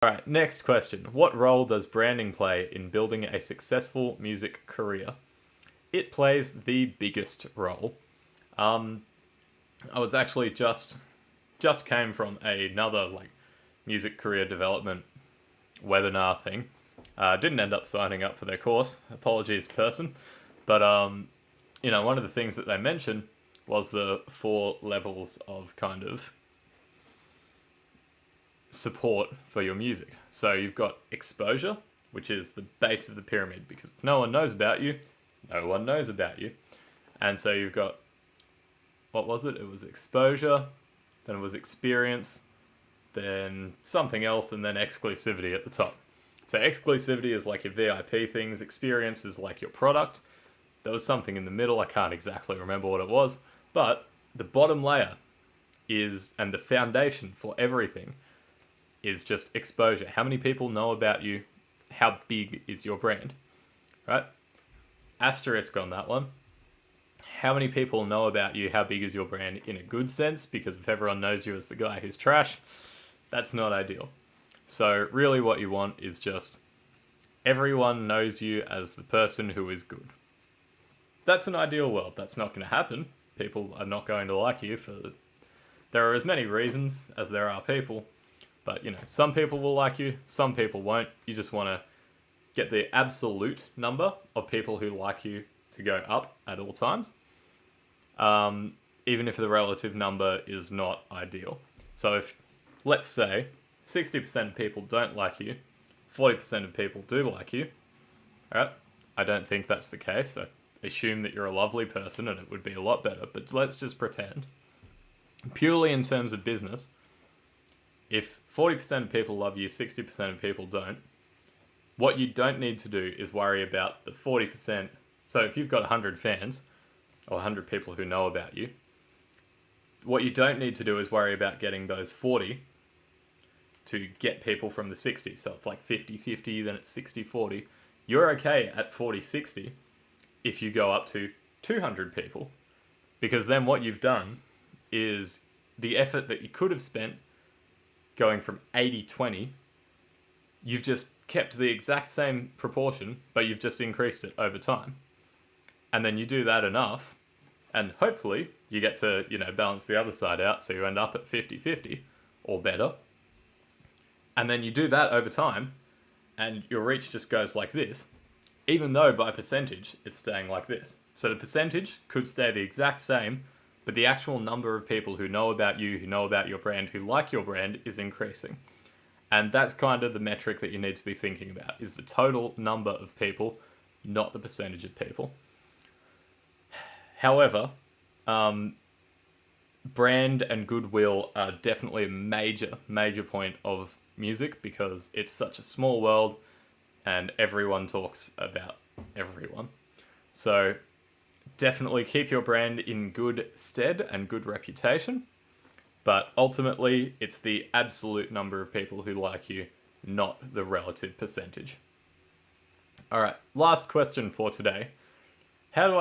Alright, next question. What role does branding play in building a successful music career? It plays the biggest role. I was actually just came from another music career development webinar thing. Didn't end up signing up for their course. Apologies, person. But one of the things that they mentioned was the 4 levels of kind of support for your music. So you've got exposure, which is the base of the pyramid, because if no one knows about you, no one knows about you. And so you've got, what was it? It was exposure, then it was experience, then something else, and then exclusivity at the top. So exclusivity is like your VIP things, experience is like your product. There was something in the middle, I can't exactly remember what it was, but the bottom layer is, and the foundation for everything, is just exposure. How many people know about you? How big is your brand? Right? Asterisk on that one. How many people know about you? How big is your brand in a good sense? Because if everyone knows you as the guy who's trash, that's not ideal. So really what you want is just everyone knows you as the person who is good. That's an ideal world. That's not going to happen. People are not going to like you there are as many reasons as there are people. But, some people will like you, some people won't. You just want to get the absolute number of people who like you to go up at all times, even if the relative number is not ideal. So if, let's say, 60% of people don't like you, 40% of people do like you, right? I don't think that's the case. I assume that you're a lovely person and it would be a lot better, but let's just pretend. Purely in terms of business, if 40% of people love you, 60% of people don't, what you don't need to do is worry about the 40%. So if you've got 100 fans, or 100 people who know about you, what you don't need to do is worry about getting those 40 to get people from the 60. So it's like 50-50, then it's 60-40. You're okay at 40-60 if you go up to 200 people. Because then what you've done is the effort that you could have spent going from 80-20, you've just kept the exact same proportion, but you've just increased it over time. And then you do that enough, and hopefully you get to, balance the other side out, so you end up at 50-50 or better. And then you do that over time, and your reach just goes like this, even though by percentage it's staying like this. So the percentage could stay the exact same, but the actual number of people who know about you, who know about your brand, who like your brand is increasing. And that's kind of the metric that you need to be thinking about, is the total number of people, not the percentage of people. However, brand and goodwill are definitely a major point of music, because it's such a small world and everyone talks about everyone. So definitely keep your brand in good stead and good reputation, but ultimately it's the absolute number of people who like you, not the relative percentage. All right, last question for today. How do